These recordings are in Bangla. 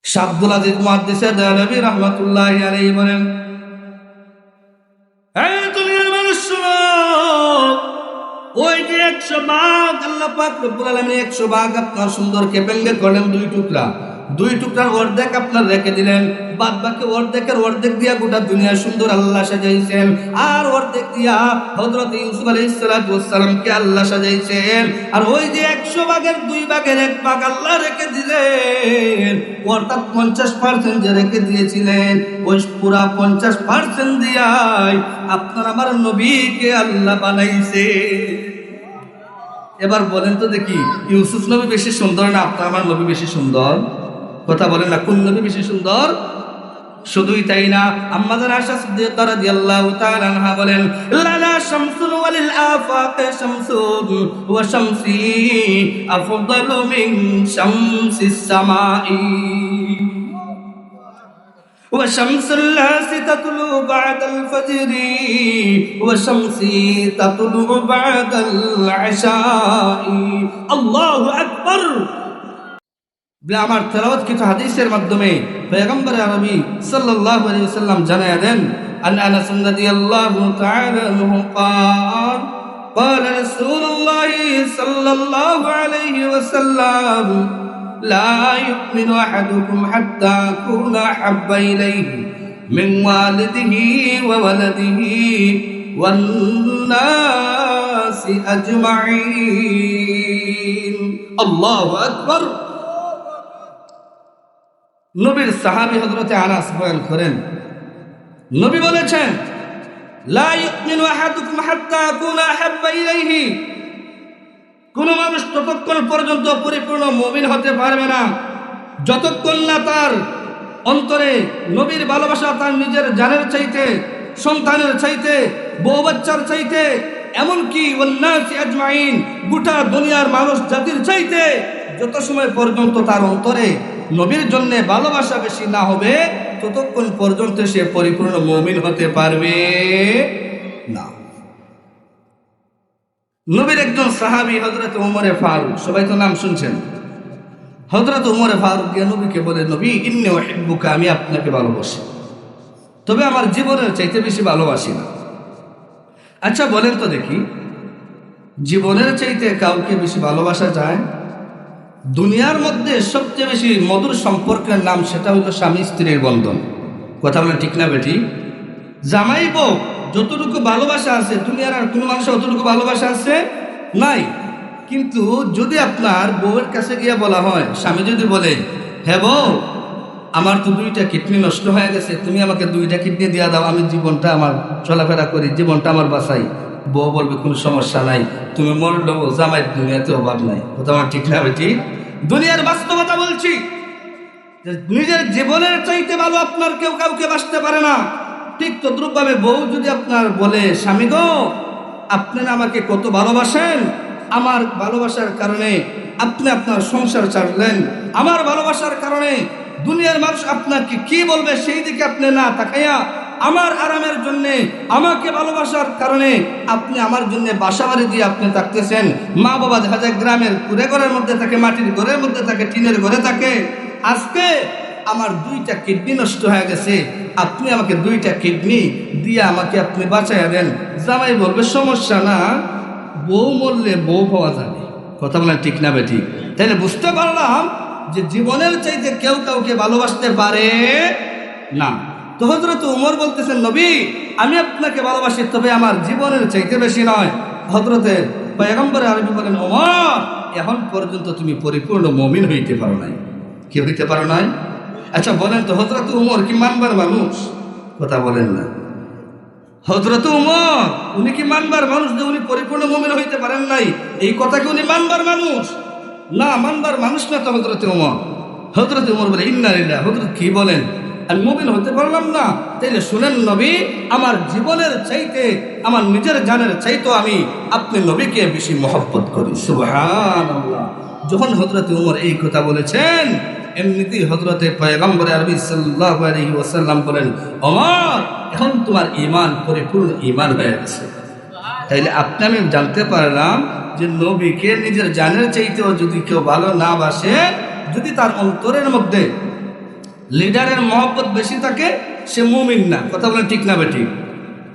শাহ আব্দুল আজিজ মুহাদ্দিসে দেহলভী রাহমাতুল্লাহি আলাইহি বলেন, এই দুনিয়ার মানুষ শোনো, ওই যে 100 ভাগ আল্লাহ পাক রব্বুল আলামিন 100 ভাগ আপনার সুন্দরকে ভেঙে করলেন দুই টুকরার অর্ধেক আপনার রেখে দিলেন, বাদ বাকি অর্ধেকের অর্ধেক দিয়া গোটা দুনিয়া সুন্দর আল্লাহ সাজাইছেন, আর অর্ধেক দিয়া হযরত ইউসুফ আলাইহিস সালাতু ওয়াস সালামকে আল্লাহ সাজাইছেন। আর ওই যে 100 ভাগের 2 ভাগের 1 ভাগ আল্লাহ রেখে দিলেন, অর্থাৎ 50% যে রেখে দিয়েছিলেন, ওই পুরা 50% দিয়াই আপনার আমার নবীকে আল্লাহ বানাইছে। এবার বলেন তো দেখি, ইউসুফ নবী বেশি সুন্দর না আপনার আমার নবী বেশি সুন্দর? কথা বলেন না, কোন নবী বেশি সুন্দর? শুধুই তাই না, আম্মা জান আয়েশা সিদ্দিকা রাদিয়াল্লাহু তাআলা আনহা বলেন, লানা শামসুন ওয়ালিল আফাকে শামসুন ওয়া শামসি আফদালু মিন শামসিস সামাই ওয়া শামসুল লাসি তাতলু বা'দাল ফাজরি ওয়া শামসি তাতলু বা'দাল ইশাই। আল্লাহু আকবার। আমার তেলাওয়াত কিছু হাদিসের মাধ্যমে পয়গম্বর আরবি সাল্লাল্লাহু আলাইহি ওয়াসাল্লাম জানায়া দেন, আন আনাস রাদিয়াল্লাহু তাআলা আনহু قال قال رسول الله صلى الله عليه وسلم لا يؤمن احدكم حتى اكون احب اليه من والده وولده والناس اجمعين। الله اكبر। নবীর সাহাবী হযরতে আনাস বয়ান করেন, নবী বলেছেন, লা ইউমিনু আহাদুকুম হাত্তা আকুনা আহাব্বা ইলাইহি, কোন মানুষ ততক্ষণ পর্যন্ত পরিপূর্ণ মুমিন হতে পারবে না যতক্ষণ না তার অন্তরে নবীর ভালোবাসা তার নিজের জানের চাইতে, সন্তানের চাইতে, বউ বাচ্চার চাইতে, এমনকি ওয়ান্নাসি আজমাইন গোটা দুনিয়ার মানুষ জাতির চাইতে যত সময় পর্যন্ত তার অন্তরে নবীর জন্য ভালোবাসা বেশি না হবে, ততক্ষণ পর্যন্ত সে পরিপূর্ণ মুমিন হতে পারবে না। নবীর একজন সাহাবী হযরত ওমর ফারুক, সবাই তো নাম শুনছেন। হযরত ওমর ফারুক গিয়ে নবীকে বলে, নবী ইন্নী উহিব্বুকা, আমি আপনাকে ভালোবাসি, তবে আমার জীবনের চাইতে বেশি ভালোবাসি না। আচ্ছা বলেন তো দেখি, জীবনের চাইতে কাউকে বেশি ভালোবাসা যায়? দুনিয়ার মধ্যে সবচেয়ে বেশি মধুর সম্পর্কের নাম সেটা হলো স্বামী স্ত্রীর বন্ধন। কথা বলেন ঠিক না বেটি? জামাই বউ যতটুকু ভালোবাসা আছে দুনিয়ার আর কোনো মানুষের অতটুকু ভালোবাসা আছে নাই। কিন্তু যদি আপনার বউয়ের কাছে গিয়ে বলা হয়, স্বামী যদি বলে, হ্যাঁ বউ আমার তো 2টা কিডনি নষ্ট হয়ে গেছে, তুমি আমাকে 2টা কিডনি দিয়ে দাও, আমি জীবনটা আমার চলাফেরা করি, জীবনটা আমার বাঁচাই। বউ বলবে কোনো সমস্যা নাই, তুমি মরলেও জামাই দুনিয়াতে অভাব নাই। কথা আমার ঠিক না বেটি? দুনিয়ার বাস্তবতা বলছি, নিজের জীবনের চাইতে ভালো আপনার কেউ কাউকে বাঁচতে পারে না। ঠিক তদ্রুপভাবে বউ যদি আপনার বলে, স্বামী গো আপনি না আমাকে কত ভালোবাসেন, আমার ভালোবাসার কারণে আপনি আপনার সংসার ছাড়লেন, আমার ভালোবাসার কারণে দুনিয়ার মানুষ আপনাকে কি বলবে সেই দিকে আপনি না তাকাইয়া আমার আরামের জন্য, আমাকে ভালোবাসার কারণে আপনি আমার জন্য বাসা বাড়ি দিয়ে আপনি থাকতেছেন। মা বাবা দেখা যায় গ্রামের কুড়ে ঘরের মধ্যে থাকে, মাটির ঘরের মধ্যে থাকে, টিনের ঘরে থাকে। আজকে আমার 2টা কিডনি নষ্ট হয়ে গেছে, আপনি আমাকে 2টা কিডনি দিয়ে আমাকে আপনি বাঁচাইয়া দেন। জামাই বলবে সমস্যা না, বউ মরলে বউ পাওয়া যাবে। কথা বলেন ঠিক না বেটি? তাহলে বুঝতে পারলাম যে জীবনের চাইতে কেউ কাউকে ভালোবাসতে পারে না। তো হযরত ওমর বলতেছেন, নবী আমি আপনাকে ভালোবাসি, তবে আমার জীবনের চাইতে বেশি নয়। হযরতে পয়গম্বর আরবি বলেন, ওমর এখন পর্যন্ত তুমি পরিপূর্ণ মুমিন হইতে পারো নাই। কি হইতে পারো নাই? আচ্ছা বলেন তো, হযরত ওমর কি মানবার মানুষ? কথা বলেন না। হযরত ওমর উনি কি মানবার মানুষ যে উনি পরিপূর্ণ মুমিন হইতে পারেন নাই? এই কথা কি উনি মানবার মানুষ? না, মানবার মানুষ না তো হযরত ওমর। হযরত ওমর বলে, ইন্না লিল্লাহি। হযরত কি বলেন, আমি মুমিন হতে পারলাম না? তাইলে শুনেন নবী, আমার জীবনের চাইতে, আমার নিজের জানের চাইতে আমি আপনি নবীকে বেশি মহব্বত করি। সুবহানাল্লাহ। যখন হযরত ওমর এই কথা বলেছেন, এমনিতেই হযরতে পয়গম্বর আরবি সাল্লাল্লাহু আলাইহি ওয়াসাল্লাম বলেন, ওমর এখন তোমার ঈমান পরিপূর্ণ ঈমান হয়ে গেছে। তাইলে আপনি আমি জানতে পারলাম যে নবীকে নিজের জানের চাইতেও যদি কেউ ভালো না বাসে, যদি তার অন্তরের মধ্যে লিডারের মহব্বত বেশি থাকে সে মুমিন না। কথা বলেন ঠিক না বেঠিক?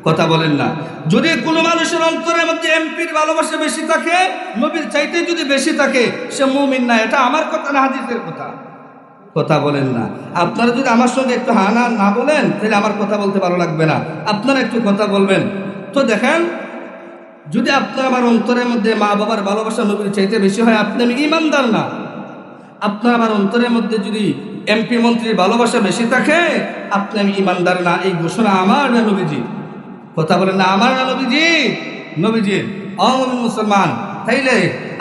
কথা বলেন না। যদি কোনো মানুষের অন্তরের মধ্যে এমপির ভালোবাসা বেশি থাকে, নবীর চাইতে যদি বেশি থাকে, সে মুমিন না। এটা আমার কথা না হাদিসের কথা? কথা বলেন না। আপনারা যদি আমার সঙ্গে একটু হানা না বলেন তাহলে আমার কথা বলতে ভালো লাগবে না। আপনারা একটু কথা বলবেন। তো দেখেন, যদি আপনার আমার অন্তরের মধ্যে মা বাবার ভালোবাসা নবীর চাইতে বেশি হয়, আপনি আমি ইমানদার না। আপনার আমার অন্তরের মধ্যে যদি এমপি মন্ত্রীর ভালোবাসা বেশি থাকে, আপনি আমি ইমানদার না। এই ঘোষণা আমার না নবীজি? কথা বলেন না, আমার না নবীজি? নবীজির। অমুমিন মুসলমান, তাইলে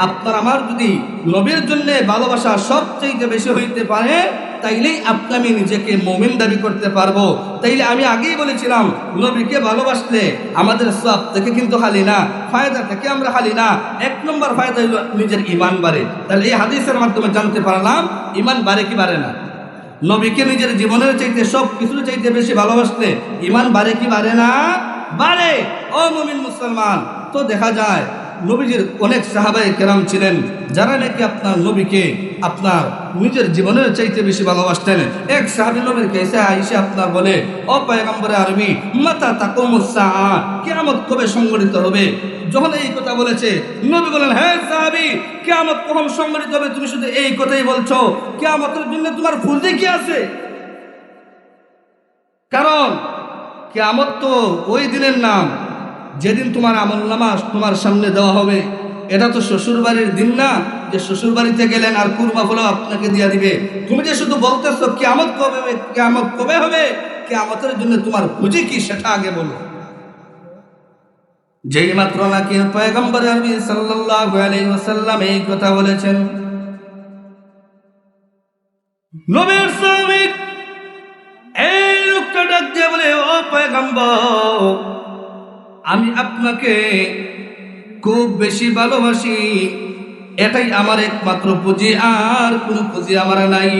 আপনার আমার যদি নবীর জন্য ভালোবাসা সবচেয়ে বেশি হইতে পারে, তাইলেই আপনি আমি নিজেকে মুমিন দাবি করতে পারবো। তাইলে আমি আগেই বলেছিলাম, নবীকে ভালোবাসলে আমাদের সওয়াব থেকে কিন্তু খালি না, ফায়দা থেকে আমরা খালি না। এক নম্বর ফায়দা হলো নিজের ঈমান বাড়ে। তাহলে এই হাদিসের মাধ্যমে জানতে পারলাম ঈমান বাড়ে কি বাড়ে না। নবীকে নিজের জীবনের চাইতে সব কিছুর চাইতে বেশি ভালোবাসলে ঈমান বাড়ে কি বাড়ে না? বাড়ে। ও মুমিন মুসলমান, তো দেখা যায় নবীজির অনেক সাহাবায়ে কেরাম ছিলেন যারা নাকি আপনার নবীকে আপনার নিজের জীবনের চাইতে বেশি ভালোবাসতেন। এক সাহাবী নবীর কাছে আয়েশা আপনার বলে, ও পয়গম্বরে আরবি, মাতা তাকুমুস সাআ, কিয়ামত কবে সংঘটিত হবে? যখন এই কথা বলেছে, নবী বলেন, হে সাহাবী, কিয়ামত কখন সংঘটিত হবে তুমি শুধু এই কথাই বলছো? কিয়ামতের জন্য তোমার ফুলতে কি আছে? কারণ কিয়ামত তো ওই দিনের নাম যেদিন তোমার আমলনামা তোমার সামনে দেওয়া হবে। এটা তো শ্বশুর বাড়ির দিন না যে শ্বশুর বাড়িতে গেলেন আর কুরমা ফল আপনাকে দিয়ে দিবে। তুমি যে শুধু বলতেছো কিয়ামত কবে হবে, কিয়ামত কবে হবে, কিয়ামতের জন্য তোমার পুঁজি কি সেটা আগে বলো। যেই মাত্র নাকি পয়গম্বর আরবি সাল্লাল্লাহু আলাইহি ওয়াসাল্লাম এই কথা বলেছেন, নবীর সাহাবী এই লোকটা ডাক দিয়ে বলে, ও পয়গম্বর, আমি আপনাকে খুব বেশি ভালোবাসি, এটাই আমার একমাত্র পুঁজি, আর কোনো পুঁজি আমার নাই।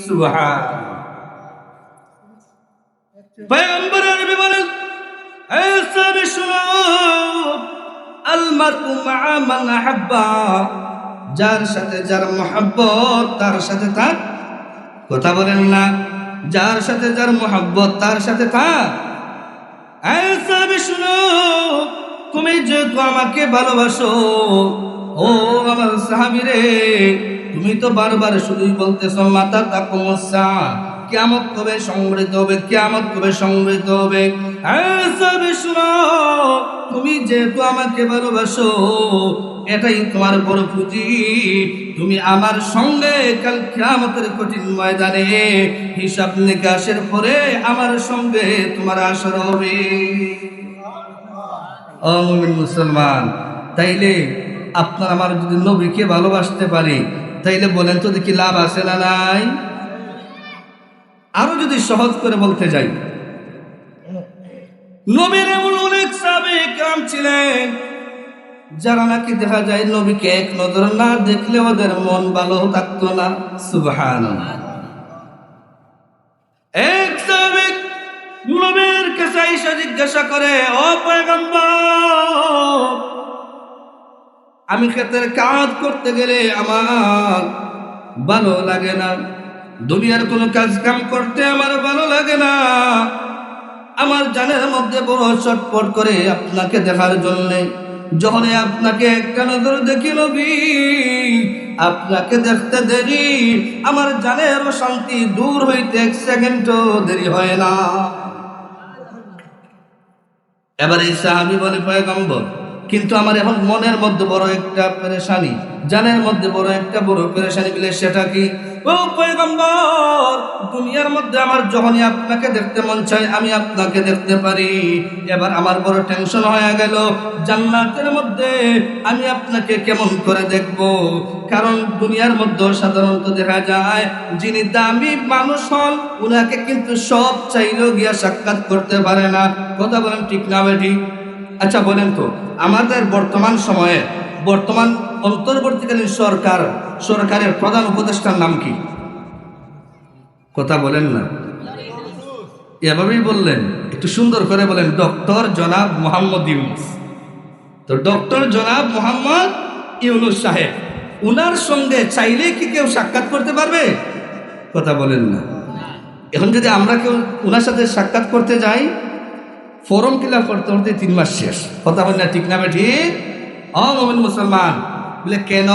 সুবহান। পয়গম্বর নবী বলেন, হে সাহাবী শুনো, আল মারউ মা মান আহাব্বা, যার সাথে যার মহব্বত তার সাথে থাক। কথা বলেন না, যার সাথে যার মহব্বত তার সাথে থাক। হে সাহাবী শুনো, তুমি যেহেতু আমাকে ভালোবাসো, ও আমার সাহাবী রে, তুমি তো বারবার শুধুই বলতেছো মাতা তাকুমুস সাআ, কিয়ামত কবে সংঘটিত হবে, কিয়ামত কবে সংঘটিত হবে। হ্যাঁ সাহাবী শুনো, তুমি যেহেতু আমাকে ভালোবাসো, এটাই তোমার বড় পুঁজি। তুমি আমার সঙ্গে কাল কিয়ামতের কঠিন ময়দানে হিসাব নিকাশের পরে আমার সঙ্গে তোমার আসর হবে। ও মুমিন মুসলমান, তাইলে আপনার আমার যদি নবীকে ভালোবাসতে পারি, তাইলে বলেন তো দেখি লাভ আছে না নাই? আরো যদি সহজ করে বলতে যাই, নবীর এমন অনেক সাহাবায়ে কেরাম ছিলেন যারা নাকি দেখা যায় নবীকে এক নজর না দেখলে ওদের মন ভালো থাকতো না। সুবহানাল্লাহ। এক সাহাবী নবীর কাছে আয়েশা জিজ্ঞাসা করে, ও পয়গম্বর, আমি ক্ষেতের কাজ করতে গেলে আমার ভালো লাগে না, দুনিয়ার কোনো কাজ কাম করতে আমার ভালো লাগে না, আমার জানের মধ্যে বড় ছটফট করে আপনাকে দেখার জন্য। যখন আপনাকে একটা নজর দেখি নবী, আপনাকে দেখতে দেরি, আমার জানের শান্তি দূর হইতে এক সেকেন্ডও দেরি হয় না। এবার এই সাহাবী বলে, পয়গম্বর, কিন্তু আমার এখন মনের মধ্যে বড় একটা পেরেশানি, জানের মধ্যে বড় একটা বড় পেরেশানি, বলে সেটা কি? ও পয়গম্বর, দুনিয়ার মধ্যে আমার যখনই আপনাকে দেখতে মন চায় আমি আপনাকে দেখতে পারি, এবার আমার বড় টেনশন হয়ে গেল, জান্নাতের মধ্যে আমি আপনাকে কেমন করে দেখব? কারণ দুনিয়ার মধ্যে সাধারণত দেখা যায় যিনি দামি মানুষ হন উনাকে কিন্তু সব চাইলেও গিয়া সাক্ষাৎ করতে পারে না। কথা বলেন ঠিক না বেঠিক? আচ্ছা বলেন তো, আমাদের বর্তমান সময়ে বর্তমান অন্তর্বর্তীকালীন সরকারের প্রধান উপদেষ্টার নাম কি? কথা বলেন না, এভাবেই বললেন, একটু সুন্দর করে বলেন, ডক্টর জনাব মোহাম্মদ ইউনূস। তো ডক্টর জনাব মোহাম্মদ ইউনূস সাহেব, উনার সঙ্গে চাইলে কি কেউ সাক্ষাৎ করতে পারবে? কথা বলেন না। এখন যদি আমরা কেউ ওনার সাথে সাক্ষাৎ করতে যাই, ফর্ম ফিল আপ করতে করতে 3 মাস শেষ। কথা বল না, ঠিক না ঠিক? মুমিন মুসলমান বলে কেন?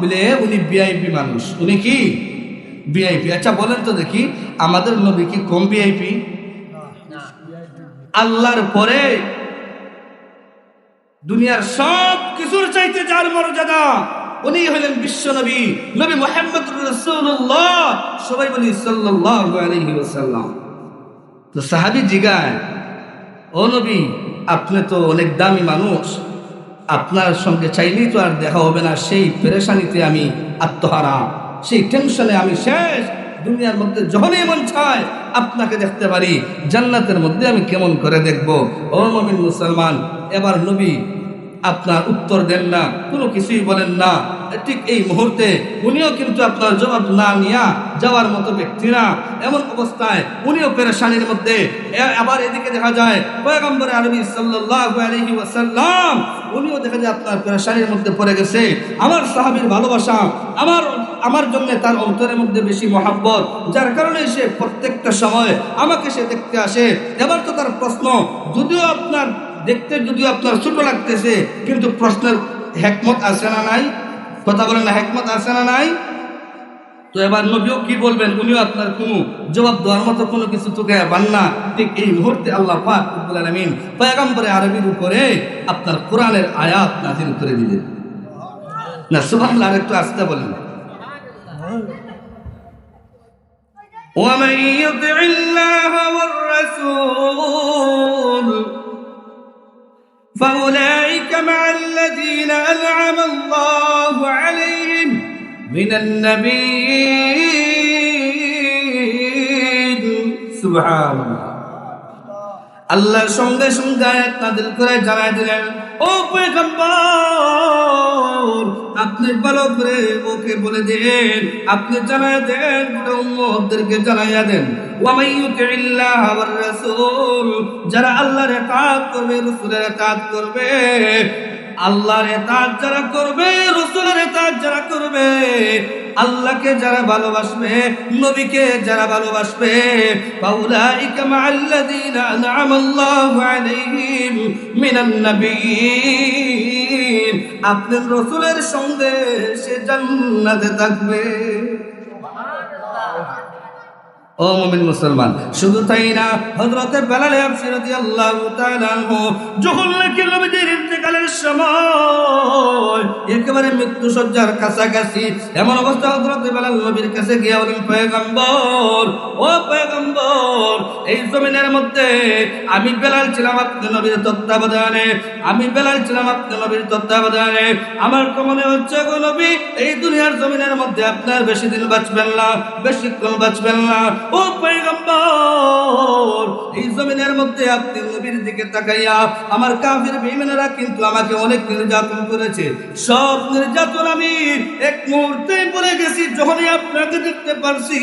বলে উনি ভিআইপি মানুষ। উনি কি ভিআইপি? আচ্ছা বলেন তো দেখি, আমাদের নবী কি কম ভিআইপি? আল্লাহর পরে দুনিয়ার সব কিছুর চাইতে যার মর্যাদা, উনি হলেন বিশ্ব নবী, নবী মুহাম্মদুর রাসূলুল্লাহ। সবাই বলি সাল্লাল্লাহু আলাইহি ওয়াসাল্লাম। তো সাহাবী জিগায়, ও নবী, আপনি তো অনেক দামি মানুষ, আপনার সঙ্গে চাইলেই তো আর দেখা হবে না। সেই পেরেশানিতে আমি আত্মহারা, সেই টেনশনে আমি শেষ। দুনিয়ার মধ্যে যখনই মন চায় আপনাকে দেখতে পারি, জান্নাতের মধ্যে আমি কেমন করে দেখব? ও মুমিন মুসলমান, এবার নবী আপনার উত্তর দেন না, কোনো কিছুই বলেন না। ঠিক এই মুহূর্তে উনিও কিন্তু আপনার জবাব না নিয়া যাওয়ার মতো ব্যক্তি না। এমন অবস্থায় উনিও পেরেশানির মধ্যে। আবার এদিকে দেখা যায় পয়গম্বর আরবি সাল্লাল্লাহু আলাইহি ওয়াসাল্লাম, উনিও দেখা যায় আপনার পেরেশানির মধ্যে পড়ে গেছে। আমার সাহাবীর ভালোবাসা, আমার জন্য তার অন্তরের মধ্যে বেশি মহাব্বত, যার কারণে সে প্রত্যেকটা সময় আমাকে সে দেখতে আসে। এবার তো তার প্রশ্ন, যদিও আপনার দেখতে যদিও আপনার ছোট লাগতেছে, কিন্তু প্রশ্নের হিকমত আছে না নাই? কথা বলেন না, হিকমত আছে না নাই? তো এবার নবীও কি বলবেন? উনিও আপনার কোনো জবাব দেওয়ার মতো কোনো কিছু তোকে পান না। ঠিক এই মুহূর্তে আল্লাহ পাক রব্বুল আলামিন পয়গম্বর আরবির উপরে আপনার কোরআনের আয়াত নাযিল করে দিলেন। না সুবহানাল্লাহ, আরেকটু আস্তে বলেন। ومن يطع الله والرسول فأولئك مع الذين أنعم الله عليهم من النبيين سبحان الله আল্লাহর সঙ্গে সঙ্গে আয়াত নাযিল করে জানায় দিলেন, ও পয়গম্বর, আপনি ভালো করে ওকে বলে দেন, আপনি জানায় দেন, উম্মতদেরকে জানাইয়া দেন, ওয়া মাইয়ুতিল্লাহ ওয়ার রাসূল, যারা আল্লাহর ইতাআত করবে, রাসূলের ইতাআত করবে, আল্লাহর ইতাআত যারা করবে, রাসূলের ইতাআত যারা করবে, আল্লাহকে যারা ভালোবাসবে, নবীকে যারা ভালোবাসবে, ফাউলাইকা মাআল্লাযীনা আন'আমাল্লাহু আলাইহিম মিনান নাবিয়্যিন, আপনার রাসূলের সঙ্গে সে জান্নাতে থাকবে। ও মুমিন মুসলমান, শুধু তাই না, হযরতে বেলাল হাবশী রাদিয়াল্লাহু তাআলা আনহু যখন নাকি নবীর ইন্তেকালের সময় একেবারে মৃত্যু সজ্জার কাছাকাছি, এমন অবস্থা হযরতে বেলাল নবীর কাছে গিয়ে বলেন, পয়গম্বর, ও পয়গম্বর, এই জমিনের মধ্যে আমি বেলাল ছিলাম আপনার নবীর তত্ত্বাবধানে, আমি বেলাল ছিলাম আপনার নবীর তত্ত্বাবধানে। আমার তো মনে হচ্ছে গো নবী, এই দুনিয়ার জমিনের মধ্যে আপনার বেশি দিন বাঁচবেন না, বেশিক্ষণ বাঁচবেন না। ও পয়গম্বর, এই জমিনের মধ্যে আপনি নবীর দিকে তাকাইয়া আমার কাফির বেঈমানেরা কিন্তু আমাকে অনেক নির্যাতন করেছে। সব নির্যাতন আমি এক মুহূর্তে ভুলে গেছি যখনই আপনাকে দেখতে পারছি।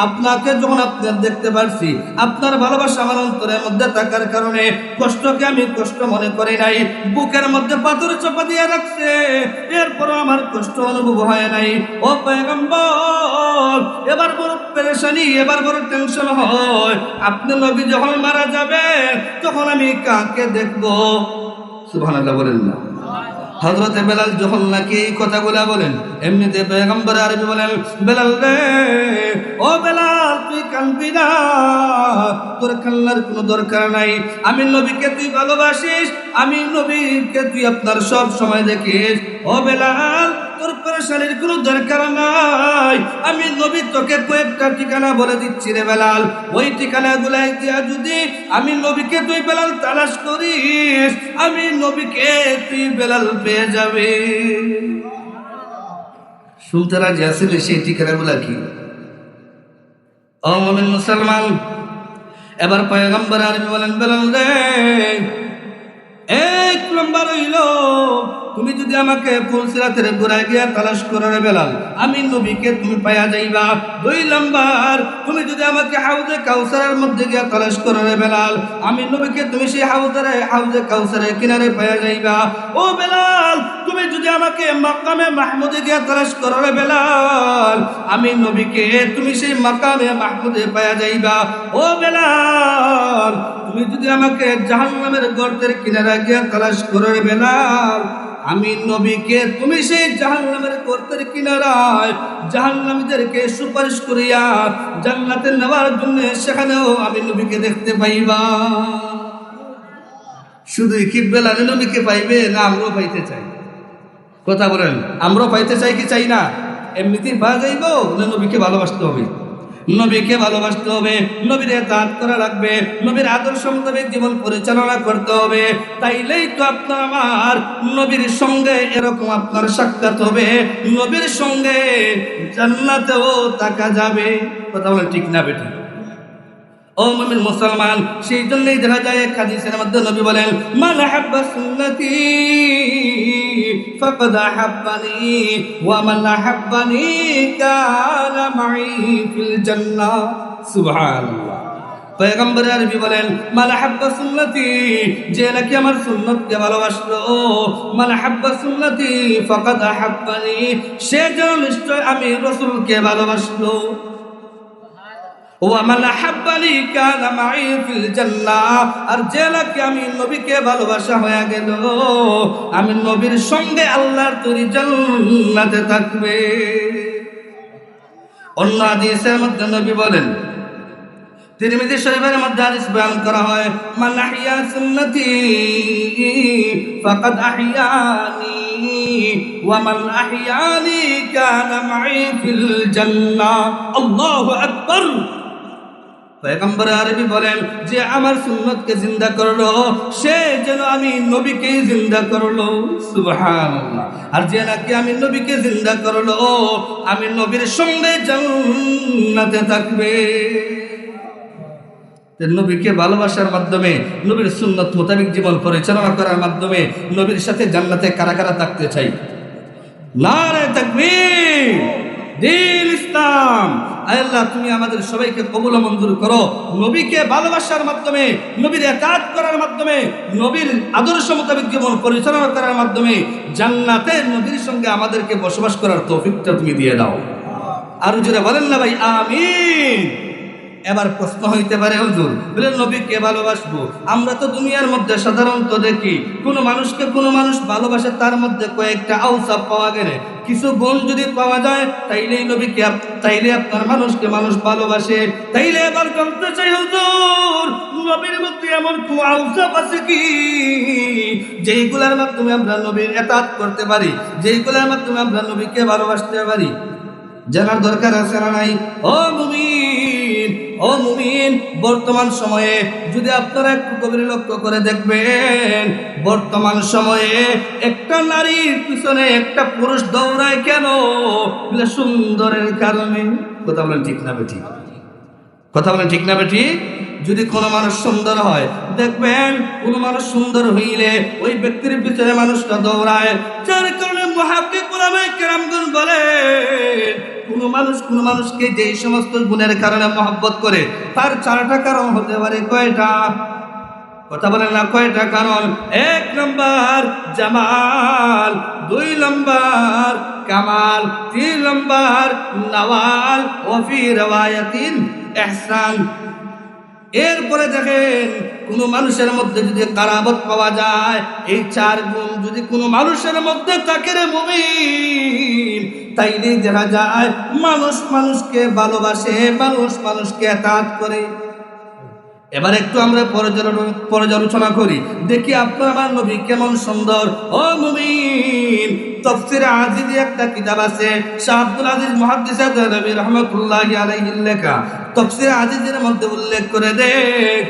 আপনাকে যখন আপনার দেখতে পারছি, আপনার ভালোবাসা আমার অন্তরের মধ্যে থাকার কারণে কষ্টকে আমি কষ্ট মনে করি নাই। বুকের মধ্যে পাথর চাপা দিয়ে রাখছে, এরপরও আমার কষ্ট অনুভব হয় নাই। ও পয়গম্বর, এবার বড় পেরেশানি, এবার বড় টেনশন হয়। আপনি নবী যখন মারা যাবে তখন আমি কাকে দেখবো? সুবহানাল্লাহ বলেন না। হযরতে বেলাল যখন নাকি এই কথাগুলা বলেন, এমনিতে পয়গম্বর আরবি বলেন, বেলাল রে, ও বেলাল, তুই কাঁদবি না, তোর কান্নার কোনো দরকার নাই। আমি নবীকে তুই ভালোবাসিস, আমি নবীকে তুই আপনার সব সময় দেখিস। ও বেলাল, তোর পেরেশানির কোনো দরকার নাই। আমি নবী তোকে কয়েকটা ঠিকানা বলে দিচ্ছি রে বেলাল, ওই ঠিকানাগুলাই দিয়া যদি আমি নবীকে তুই বেলাল তালাশ করিস, আমি নবীকে তুই বেলাল পেয়ে যাবে। শুনতে রাজি আছেন সেই ঠিকানাগুলা কি? ও মুমিন মুসলমান, এবার পয়গম্বর আরবি বলেন, বেলাল রে, এক নম্বর হইল তুমি যদি আমাকে ফুলসিরাতের গোড়ায় গিয়া তালাশ করো রে বেলাল, আমি নবীকে তুমি পাইয়া যাইবা। 2 নাম্বার, তুমি যদি আমাকে হাউজে কাউসারের মধ্যে গিয়া তালাশ করো রে বেলাল, আমি নবীকে তুমি সেই হাউজে কাউসারের কিনারে পাইয়া যাইবা। ও বেলাল, তুমি যদি আমাকে মাকামে মাহমুদে গিয়া তালাশ করো রে বেলাল, আমি নবীকে তুমি সেই মাকামে মাহমুদে পাইয়া যাইবা। ও বেলাল, তুমি যদি আমাকে জাহান্নামের গর্তের কিনারে গিয়া তালাশ করো রে বেলাল, আমি নবীকে তুমি সেই জাহান্নামের গর্তের কিনারায় জাহান্নামীদেরকে সুপারিশ করিয়া জান্নাতে নেওয়ার জন্য সেখানেও আমি নবীকে দেখতে পাইবা। শুধুই কি বেলাল নবীকে পাইবে, না আমরাও পাইতে চাই? কথা বলেন, আমরাও পাইতে চাই কি চাই না? এমনিতেই পাওয়া যাইব না নবীকে ভালোবাসতে হবে? নবীকে ভালোবাসতে হবে, নবীর ইতাআত করা লাগবে, নবীর আদর্শ মোতাবেক জীবন পরিচালনা করতে হবে। তাইলেই তো আপনার আমার নবীর সঙ্গে এরকম আপনার সাক্ষাৎ হবে, নবীর সঙ্গে জান্নাতেও থাকা যাবে। কথা বলেন ঠিক না বেঠিক? ও মুমিন মুসলমান, সেই জন্যই দেখা যায় এক হাদিসের মধ্যে নবী বলেন, মান হাব্বা সুন্নতি ফাকাদ আহাব্বানি ওয়া মান আহাব্বানি কানা মাই ফিল জান্নাহ। সুবহানাল্লাহ। পয়গম্বর আরবি বলেন, মান হাব্বা সুন্নতি, যে নাকি আমার সুন্নতকে ভালোবাসলো, মান হাব্বা সুন্নতি ফাকাদ আহাব্বানি, সে যেন নিশ্চয় আমি রাসূলকে ভালোবাসলো। ওয়া মান আহাব্বানি কানা মাই ফিল জান্নাহ, আর যে নাকি আমি নবীকে ভালোবাসা হয়ে গেল, আমি নবীর সঙ্গে আল্লাহর তৈরি জান্নাতে থাকবে। অন্য হাদিসের মধ্যে নবী বলেন, তিরমিজি শরীফের মধ্যে হাদিস বয়ান করা হয়, মান আহইয়া সুন্নতি ফাকাদ আহইয়ানি ওয়া মান আহইয়ানি কানা মাই ফিল জান্নাহ। আল্লাহু আকবার। পয়গম্বর আরবি বলেন, যে আমার সুন্নতকে জিন্দা করলো, সে যেন আমি নবীকেই জিন্দা করলো। সুবহানাল্লাহ। আর যে নাকি আমি নবীকে জিন্দা করলো, আমি নবীর সঙ্গে জান্নাতে থাকবে। নবীকে ভালোবাসার মাধ্যমে, নবীর সুন্নত মোতাবেক জীবন পরিচালনা করার মাধ্যমে নবীর সাথে জান্নাতে কারা কারা থাকতে চাই? নারে তাকবীর, দ্বীন ইসলাম। আল্লাহ তুমি আমাদের সবাইকে কবুল ও মঞ্জুর করো। নবীকে ভালোবাসার মাধ্যমে, নবীর ইতাআত করার মাধ্যমে, নবীর আদর্শ মোতাবেক জীবন পরিচালনা করার মাধ্যমে জান্নাতে নবীর সঙ্গে আমাদেরকে বসবাস করার তৌফিকটা তুমি দিয়ে দাও। আর জোরে বলেন না ভাই আমিন। এবার প্রশ্ন হইতে পারে, হুজুর বলে নবীকে ভালোবাসবো, আমরা তো দুনিয়ার মধ্যে সাধারণত দেখি কোনো মানুষকে কোনো মানুষ ভালোবাসে, তার মধ্যে কয়েকটা আওসাফ পাওয়া গেলে, কিছু গুণ যদি পাওয়া যায়, তাইলেই নবীকে, তাইলে আপনার মানুষকে মানুষ ভালোবাসে। তাইলে এবার জানতে চাই, হুজুর নবীর মধ্যে এমন কোন আওসাফ আছে কি যেইগুলোর মাধ্যমে আমরা নবীর ইতাআত করতে পারি, যেইগুলোর মাধ্যমে আমরা নবীকে ভালোবাসতে পারি? জানার দরকার আছে না নাই? ও মুমিন, ও মুমিন, বর্তমান সময়ে যদি আপনারা একটু গভীর লক্ষ্য করে দেখবেন, বর্তমান সময়ে একটা নারীর পিছনে একটা পুরুষ দৌড়ায় কেন? বলে সুন্দরের কারণে। কথা বলেন ঠিক না বেঠিক? কথা বলেন ঠিক না বেঠিক? যদি কোনো মানুষ সুন্দর হয়, দেখবেন কোনো মানুষ সুন্দর হইলে ওই ব্যক্তির পিছনে মানুষটা দৌড়ায়। যার কারণে মুহাক্কিক উলামায়ে কেরামগণ বলেন, কোনো মানুষকে যেই সমস্ত গুণের কারণে মহব্বত করে, তার 4টা কারণ হতে পারে। কয়টা? কথা বলেন না, কয়টা কারণ? 1 নম্বর জামাল, 2 নম্বর কামাল, 3 নম্বর নওয়াল, ওয়া ফি রিওয়ায়াতিন ইহসান। এরপরে দেখেন, কোন মানুষের মধ্যে যদি কারামত পাওয়া যায়, এই 4 গুণ যদি কোন মানুষের মধ্যে থাকে রে মুমিন, তাইলে দেখা যায় মানুষ মানুষকে ভালোবাসে, মানুষ মানুষকে ইতাআত করে। এবার একটু আমরা পর্যালোচনা করি, দেখি আপনার আমার নবী কেমন সুন্দর। ও মুমিন, তাফসীরে আজিজ একটা কিতাব আছে, শাহ আব্দুল আজিজ মুহাদ্দিস আদ-দাহলভী রাহমাতুল্লাহি আলাইহি লেখা। তাফসীরে আজিজের মধ্যে উল্লেখ করে দেখ,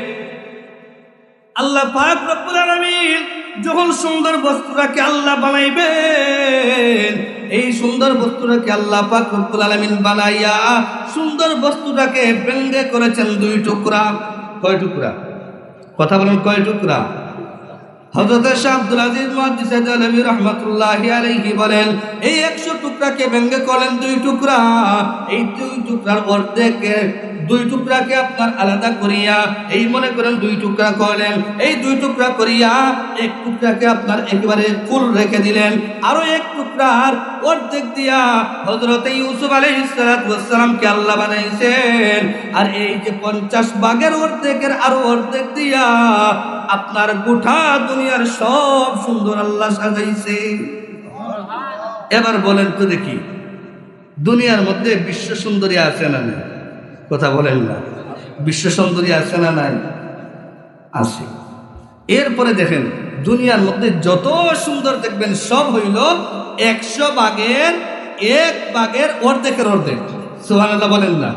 আল্লাহ পাক রব্বুল আলামিন যখন সুন্দর বস্তুটাকে আল্লাহ বানাইবেন, এই সুন্দর বস্তুটাকে আল্লাহ পাক রব্বুল আলামিন বানাইয়া সুন্দর বস্তুটাকে ভেঙে করেছেন 2 টুকরা। কয় টুকরা? কথা বলেন, কয় টুকরা? হযরত শাহ আব্দুল আজিজ মুহাদ্দিস দেহলভী রাহমাতুল্লাহি আলাইহি বলেন, এই 100 টুকরাকে ভেঙে করলেন 2 টুকরা। এই 2 টুকরার অর্ধেকে 2 টুকরাকে আপনার আলাদা করিয়া এই মনে করেন 2 টুকরা করলেন। এই 2 টুকরা করিয়া 1 টুকরাকে আপনার একেবারে ফুল রেখে দিলেন। আরো 1 টুকরার অর্ধেক দিয়া হযরত ইউসুফ আলাইহিস সালাতু ওয়াস সালামকে আল্লাহ বানাইছেন। আর এই যে 50 ভাগের অর্ধেকের আরো অর্ধেক দিয়া আপনার গোটা দুনিয়ার সব সুন্দর আল্লাহ সাজাইছে। এবার বলেন তো দেখি, দুনিয়ার মধ্যে বিশ্ব সুন্দরী আছে না নাই? কথা বলেন না, বিশ্ব সুন্দরী আছে না নাই? আছে। এরপরে দেখেন, দুনিয়ার মধ্যে যত সুন্দর দেখবেন সব হইল 100 ভাগের 1 ভাগের অর্ধেকের অর্ধেক। সুবহানাল্লাহ বলেন না।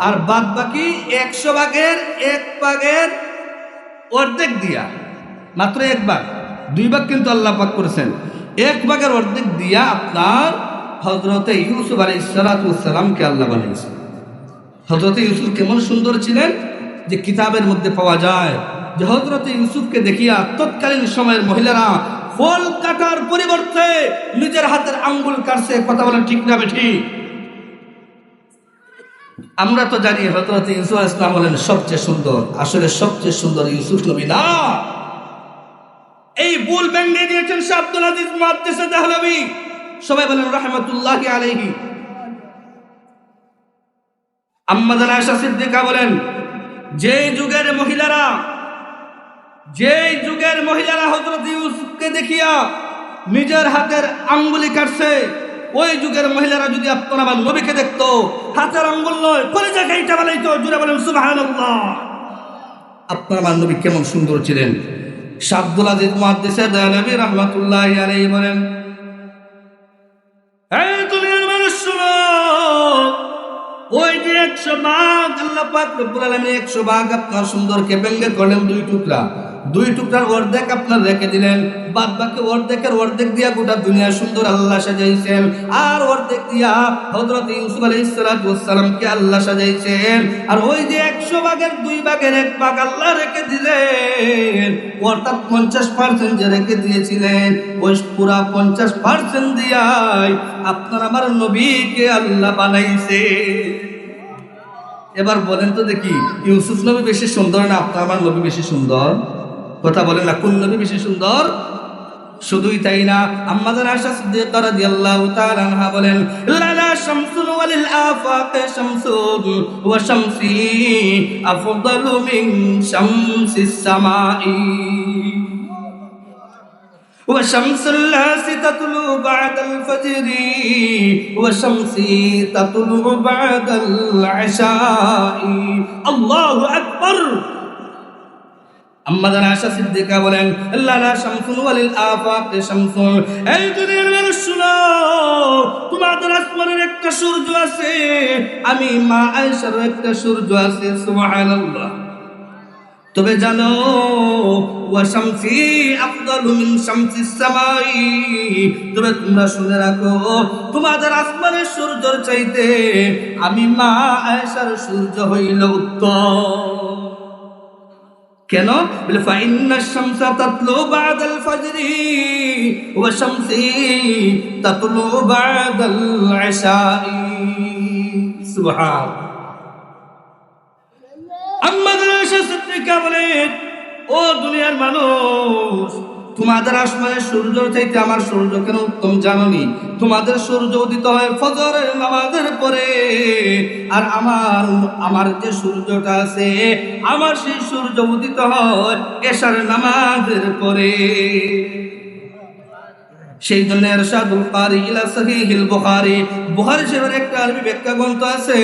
আর বাদ বাকি 100 ভাগের 1 ভাগের অর্ধেক দিয়া, মাত্র 1 ভাগ, 2 ভাগ কিন্তু আল্লাহ পাক করেছেন। 1 ভাগের অর্ধেক দিয়া আপনার হযরতে ইউসুফ আলাইহিস সালাতু ওয়াস সালামকে আল্লাহ বানিয়েছেন। হযরতে ইউসুফ কেমন সুন্দর ছিলেন যে কিতাবের মধ্যে পাওয়া যায় যে হযরতে ইউসুফকে দেখিয়া তৎকালীন সময়ের মহিলারা ফল কাটার পরিবর্তে নিজের হাতের আঙ্গুল কাটছে। কথা বলেন ঠিক না বেঠিক? আমরা তো জানি হযরত ইউসুফ আলাইহিস সালাম হলেন সবচেয়ে সুন্দর। আসলে সবচেয়ে সুন্দর ইউসুফ নবী না। এই ভুল ভেঙে দিয়েছেন শাহ আব্দুল আজিজ মুহাদ্দিস দেহলভী, সবাই বলেন রাহমাতুল্লাহি আলাইহি। আম্মা জানা আয়েশা সিদ্দিকা বলেন, যেই যুগের মহিলারা হযরত ইউসুফকে দেখিয়া নিজের হাতের আঙ্গুলি কাটছে, ওই যুগের মহিলারা যদি আপনার আমার নবীকে দেখতো, হাতের আঙ্গুল নয় কলিজা কাইটা বানাইতো। জুড়ে বলেন সুবহানাল্লাহ। আপনার আমার নবী কেমন সুন্দর ছিলেন। শাহ আব্দুল আজিজ মুহাদ্দিস দেহলভী রাহমাতুল্লাহি আলাইহি বলেন, এই দুনিয়ার মানুষ শুনো, ওই যে 100 ভাগ আল্লাহ পাক রব্বুল আলামিন 100 ভাগ আপনার সুন্দরকে ভেঙে করলেন 2 টুকরা। 2 টুকরার অর্ধেক আপনার রেখে দিলেন, বাদ বাকি অর্ধেকের অর্ধেক দিয়া গোটা দুনিয়া সুন্দর আল্লাহ সাজাইছেন। আর অর্ধেক দিয়া হযরত ইউসুফ আলাইহিস সালাতু ওয়াস সালামকে আল্লাহ সাজাইছেন। আর ওই যে 100 ভাগের 2 ভাগের 1 ভাগ আল্লাহ রেখে দিলেন, অর্থাৎ 50% যে রেখে দিয়েছিলেন, ওই পুরা 50% দিয়াই আপনার আমার নবীকে আল্লাহ বানাইছে। এবার বলেন তো দেখি, ইউসুফ নবী বেশি সুন্দর না আপনার আমার নবী বেশি সুন্দর? কথা বলেন না, কোন নবী বেশি সুন্দর? শুধুই তাই না, আম্মা জানা আয়েশা সিদ্দিকা রাদিয়াল্লাহু তাআলা আনহা বলেন, লানা শামসুন ওয়ালিল আফাকে শামসুন ওয়া শামসি আফদালু মিন শামসিস সামাই وشمس الناس تطلع بعد الفجر وشمسي تطلع بعد العشاء الله أكبر। আম্মা জানা আয়েশা সিদ্দিকা বলেন, লালা শামসুন ওয়ালিল আফাকে শামসুন, এই দুনিয়ার মানুষ শুনো, তোমাদের আসমানের একটা সূর্য আছে, আমি মা আয়েশার একটা সূর্য আছে। সুবহানাল্লাহ। তবে জানো, ওয়া শামসি আফদালু মিন শামসিস সামাই, তবে তোমরা শুনে রাখো, তোমাদের আসমানের সূর্যের চাইতে আমি মা আয়েশার সূর্য হইল উত্তম। কেন? বলে ফাইন্নাশ শামসা তাতলু বাদাল ফাজরি ওয়া শামসি তাতলু বাদাল ইশাই। সুবহান। আম্মা জানা আয়েশা সিদ্দিকা বলেন, ও দুনিয়ার মানুষ, তোমাদের আসমানের সূর্য চাইতে আমার সূর্য কেন উত্তম জানোনি? তোমাদের সূর্য উদিত হয় ফজরের নামাজের পরে, আর আমার যে সূর্যটা আছে, আমার সেই সূর্য উদিত হয় এশার নামাজের পরে। সেই জন্য ইরশাদুল কারি ইলা সহিহুল বুখারী, বুখারী শরীফের একটা আরবি ব্যাখ্যা গ্রন্থ আছে,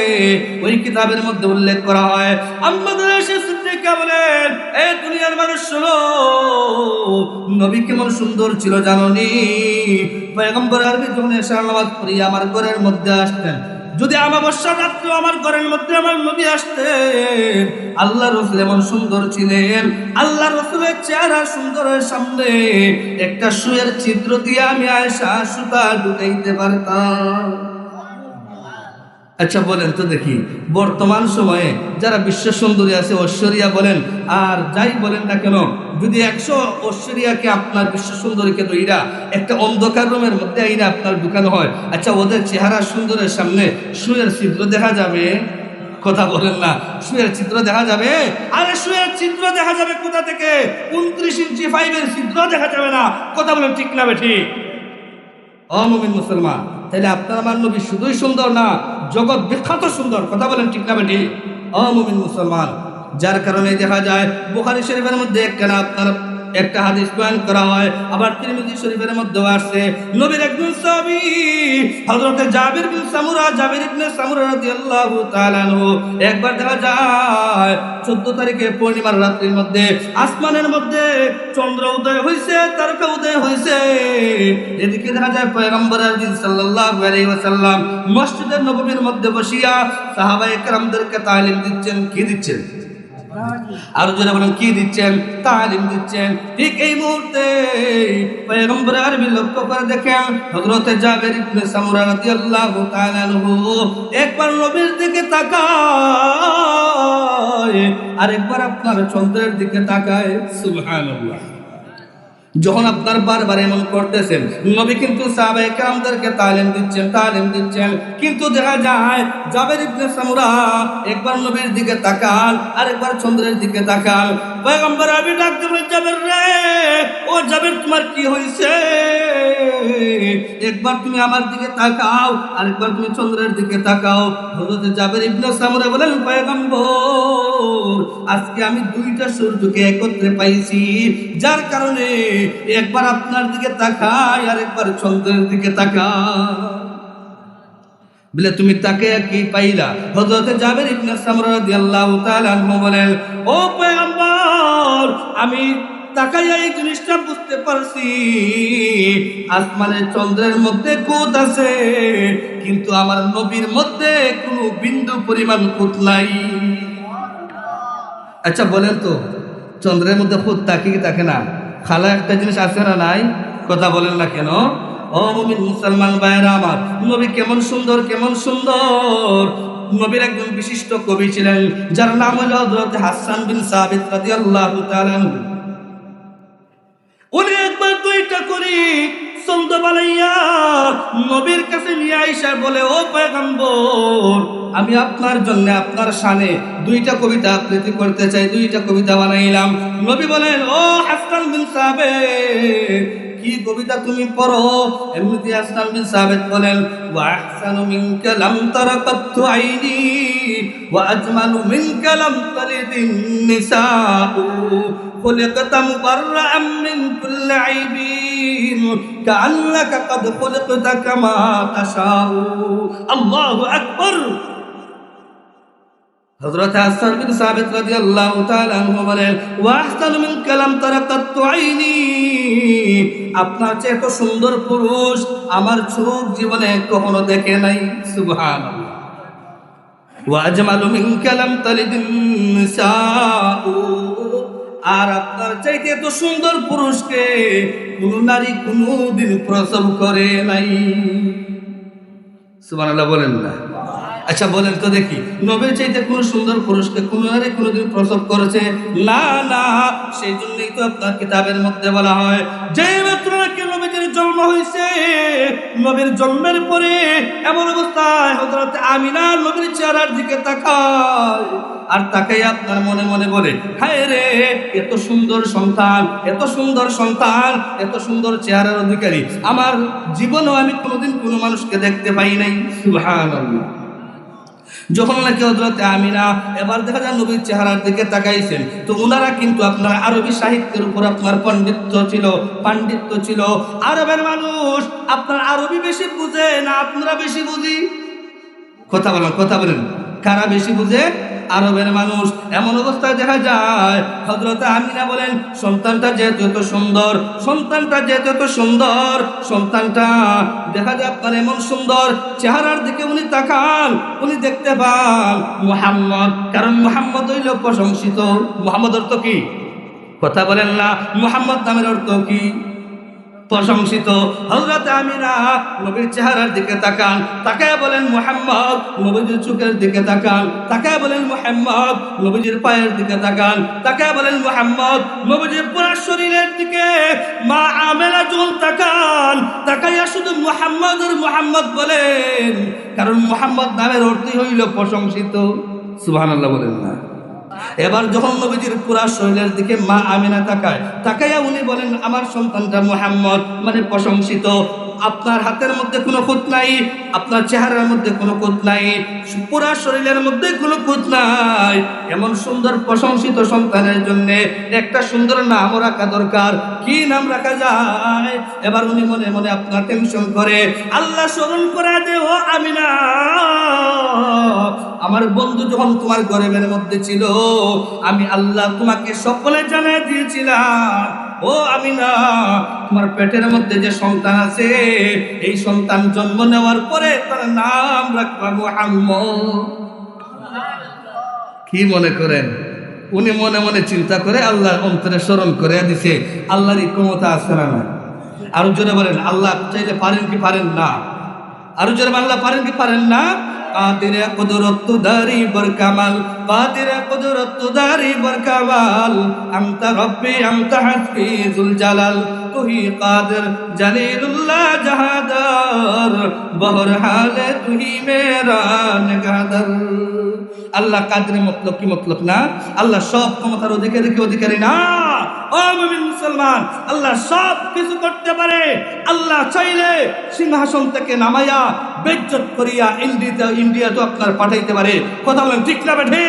ওই কিতাবের মধ্যে উল্লেখ করা হয়, আম্মা জানা আয়েশা সিদ্দিকা বলেন, এই দুনিয়ার মানুষ শোনো, নবী কেমন সুন্দর ছিল জানোনি? পয়গম্বর আরবি যখন এশার নামাজ পড়িয়ে আমার ঘরের মধ্যে আসতেন, যদি আমাবস্যার রাত্রে আমার ঘরের মধ্যে আমার নবী আসতেন, আল্লাহ রাসূল এমন সুন্দর ছিলেন, আল্লাহ রাসূলের চেহারা সুন্দরের সামনে একটা সুয়ের ছিদ্র দিয়ে আমি আয়েশা সুতা ঢুকাইতে পারতাম। আচ্ছা বলেন তো দেখি, বর্তমান সময়ে যারা বিশ্ব সুন্দরী আছে, ঐশ্বরিয়া বলেন আর যাই বলেন না কেন, যদি 100 ঐশ্বরিয়াকে আপনার বিশ্ব সুন্দরীকে দইরা একটা অন্ধকার রুমের মধ্যে আইনা আপনার ঢুকানো হয়, আচ্ছা ওদের চেহারা সুন্দরের সামনে সুয়ের ছিদ্র দেখা যাবে? কথা বলেন না, সুয়ের চিত্র দেখা যাবে? আরে সুয়ের চিত্র দেখা যাবে কোথা থেকে? 29 ইঞ্চি 5-এর ছিদ্র দেখা যাবে না। কথা বলেন ঠিক না বেঠিক? অমুমিন মুসলমান, তাহলে আপনার আমার নবী শুধুই সুন্দর না, জগৎ বিখ্যাত সুন্দর। কথা বলেন ঠিক না বেঠিক? অমুমিন মুসলমান, যার কারণে দেখা যায় বুখারী শরীফের মধ্যে একটা হাদিস বয়ান করা হয়, আবার তিরমিজি শরীফের মধ্যেও আসছে, নবীর একজন সাহাবী হযরত জাবির ইবনে সামুরা রাদিয়াল্লাহু তাআলা আনহু, একবার দেখা যায় 14 তারিখে পূর্ণিমার রাত্রির মধ্যে আসমানের মধ্যে চন্দ্র উদয় হইছে, তারকা উদয় হইছে। এদিকে দেখা যায় পয়গম্বর আরবি সাল্লাল্লাহু আলাইহি ওয়াসাল্লাম মসজিদের নববীর মধ্যে বসিয়া সাহাবায়ে কেরামদেরকে তালিম দিচ্ছেন। কি দিচ্ছেন? আর যারা বলেন কি দিচ্ছেন? তালিম দিচ্ছেন। ঠিক এই মুহূর্তে পয়গম্বর আরবি লক্ষ্য করে দেখেন হযরত জাবির ইবনে সামুরা রাদিয়াল্লাহু তাআলা আনহু একবার নবীর দিকে তাকায়, আরেকবার আপনার চন্দ্রের দিকে তাকায়। সুবহানাল্লাহ। যখন আপনার বারবার এমন করতেছেন, নবী কিন্তু সাহাবায়ে কেরামদেরকে তালিম দিচ্ছেন, কিন্তু দেখা যায় জাবির ইবনে সামুরা একবার নবীর দিকে তাকান, আরেকবার চন্দ্রের দিকে তাকান। পয়গম্বর আরবি ডাক দিলেন, জাবির রে, ও জাবির তোমার কি হইছে? একবার তুমি আমার দিকে তাকাও, আরেকবার তুমি চন্দ্রের দিকে তাকাও। হযরত জাবির ইবনে সামুরা বলেন, পয়গম্বর আজকে আমি 2টা সূর্যকে একত্রে পাইছি, যার কারণে একবার আপনার দিকে তাকাই, আর একবার চন্দ্রের দিকে তাকাই। বলে তুমি তাকে কি পাইলা? হযরত জাবির ইবনে সামরা রাদিয়াল্লাহু তাআলা আনহু বলেন, ও পয়গম্বর আমি তাকাইয়া এই জিনিসটা বুঝতে পারছি, আসমানের চন্দ্রের মধ্যে খুঁত আছে, কিন্তু আমার নবীর মধ্যে কোনো বিন্দু পরিমাণ খুঁত নাই। আচ্ছা বলেন তো, চন্দ্রের মধ্যে খুঁত থাকে কি থাকে না? খালা একটা জিনিস আছে না নাই? কথা বলেন না কেন? ও মুমিন মুসলমান ভাইরা আমার, নবী কেমন সুন্দর, কেমন সুন্দর! নবীর একজন বিশিষ্ট কবি ছিলেন, যার নাম হলো হযরত হাসান বিন সাবিত রাদিয়াল্লাহু তাআলা আনহু। উনি একবার 2টা করে ছন্দ বানাইয়া নবীর কাছে নিয়ে আইসা বলে, ও পয়গম্বর আমি আপনার জন্য আপনার শানে 2টা কবিতা আবৃত্তি করতে চাই, 2টা কবিতা বানাইলাম। নবী বলেন, ও হাসান বিন সাবিত কি কবিতা তুমি পড়ো? এমনিতে হাসান বিন সাবিত বলেন, ওয়া আহসানু মিনকা লাম তারা কাত্তু আইনি ওয়া আজমালু মিনকা লাম তালিদিন নিসাউ খুলিকতা মুবাররাআম মিন কুল্লি আইবিন কাআন্নাকা কাদ খুলিকতা কামা তাশাউ। আল্লাহু আকবার। হযরত হাসান বিন সাবিত রাদিয়াল্লাহু তাআলা আনহু বলেন, ওয়া আহসানু মিনকা লাম তারা কাত্তু আইনি, আপনার চেয়ে এত সুন্দর পুরুষ আমার চোখ জীবনে কখনো দেখে নাই। সুবহানাল্লাহ। ওয়া আজমালু মিনকা লাম তালিদিন নিসাউ, আর আপনার চাইতে এত সুন্দর পুরুষকে কোন নারী কোনদিন প্রসব করে নাই। সুবহানাল্লাহ বলেন না? আচ্ছা বলেন তো দেখি, নবীর চাইতে কোন সুন্দর পুরুষকে কোন নারী কোনদিন প্রসব করেছে? না না। সেই জন্যই তো আপনার কিতাবের মধ্যে বলা হয়, যে মাত্র নাকি নবীর জন্ম হয়েছে, নবীর জন্মের পরে এমন অবস্থায় হযরত আমিনা নবীর চেহারার দিকে তাকায়, আর তাকাই আপনার মনে মনে বলে, হায় রে এত সুন্দর সন্তান, এত সুন্দর সন্তান, এত সুন্দর চেহারার অধিকারী আমার জীবনেও আমি কোনোদিন কোনো মানুষকে দেখতে পাই নাই। সুবহানাল্লাহ। যখন নাকি হযরত আমিনা এবার দেখা যায় নবীর চেহারার দিকে তাকাইছেন, তো ওনারা কিন্তু আপনার আরবি সাহিত্যের উপর আপনার পাণ্ডিত্য ছিল। আরবের মানুষ আপনার আরবি বেশি বুঝে না আপনারা বেশি বুঝি? কথা বলেন, কারা বেশি বুঝে? আরবের মানুষ। এমন অবস্থায় দেখা যায় হযরত আমিনা বলেন, সন্তানটা যেহেতু এত সুন্দর, সন্তানটা দেখা যায় আপনার এমন সুন্দর চেহারার দিকে উনি তাকান, উনি দেখতে পান মুহাম্মদ, কারণ মুহাম্মদ হইল প্রশংসিত। মুহাম্মদ অর্থ কি? কথা বলেন না, মুহাম্মদ নামের অর্থ কি? প্রশংসিত হযরত আমিনা নবীর চেহারার দিকে তাকান, তাকায় বলেন মুহাম্মদ। নবীজির চোখের দিকে তাকান, তাকায় বলেন মুহাম্মদ। নবীজির পায়ের দিকে তাকান, তাকায় বলেন মুহাম্মদ। নবীজির পুরো শরীরের দিকে মা আমেনা যখন তাকান, তাকাইয়া শুধু মুহাম্মদ আর মুহাম্মদ বলেন, কারণ মুহাম্মদ নামের অর্থই হইল প্রশংসিত। সুবহানাল্লাহ বলেন না? এবার যখন নবীজির পুরা শরীরের দিকে মা আমিনা তাকায়, তাকাইয়া উনি বলেন, আমার সন্তানটা মুহাম্মদ মানে প্রশংসিত। আপনার হাতের মধ্যে কোনো খুঁত নাই, আপনার চেহারার মধ্যে কোনো খুঁত নাই, পুরা শরীরের মধ্যে কোনো খুঁত নাই। এমন সুন্দর প্রশংসিত সন্তানের জন্য একটা সুন্দর নাম রাখা দরকার। কি নাম রাখা যায়? এবার উনি মনে মনে আপনার টেনশন করে, আল্লাহ স্মরণ করা দে ও আমিনা, আমার বন্ধু যখন তোমার গর্ভের মধ্যে ছিল, আমি আল্লাহ তোমাকে সকলে জানিয়ে দিয়েছিলাম, ও আমিনা, তোমার পেটের মধ্যে যে সন্তান আছে, এই সন্তান জন্ম নেওয়ার পরে তার নাম রাখবা মুহাম্মদ। কি মনে করেন? উনি মনে মনে চিন্তা করে আল্লাহ অন্তরে স্মরণ করে দিছে। আল্লাহর ক্ষমতা আছে না? আরো জোরে বলেন, আল্লাহ চাইলে পারেন কি পারেন না? আরো জোরে আল্লাহ পারেন কি পারেন না? কাদির কুদরত দারি বর কামাল, কাদির কুদরত দারি বর কামাল, আনতা রব্বি আনতা হাসবি যুল জালাল, তুহি কাদির জলিলুল্লাহ জাহাদার, বহর হালে তুহি মেরা নিগাদার। আল্লাহ কাদের মতলব কি মতলব না? আল্লাহ সব ক্ষমতার অধিকারী কি অধিকারী না? ও মুমিন মুসলমান, আল্লাহ সব কিছু করতে পারে। আল্লাহ চাইলে সিংহাসন থেকে নামাইয়া বেজ্জত করিয়া ইন্ডিয়া তো আপনার পাঠাইতে পারে। কথা বলেন ঠিক না বেঠে?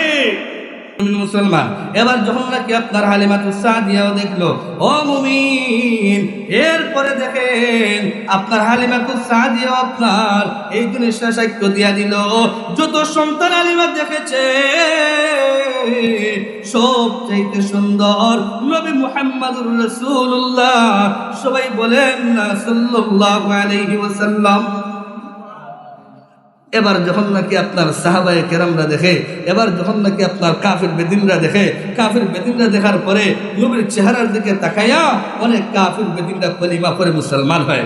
মুসলমান, এবার যখন নাকি আপনার হালিমাতুস সাদিয়াও দেখলো, ও মুমিন, এরপরে দেখেন আপনার হালিমাতুস সাদিয়াও আপনার এই জিনিসটা সাক্ষ্য দিয়া দিল, যত সন্তান হালিমা দেখেছে সব চাইতে সুন্দর নবী মুহাম্মদুর রাসূলুল্লাহ। সবাই বলেন না সাল্লাল্লাহু আলাইহি ওয়াসাল্লাম। এবার যখন নাকি আপনার সাহাবায়ে কেরামরা দেখে, এবার যখন নাকি আপনার কাফির বেদিনরা দেখে, কাফির বেদিনরা দেখার পরে নবীর চেহারার দিকে তাকাইয়া অনেক কাফির বেদিনরা কলিমা পড়ে মুসলমান হয়।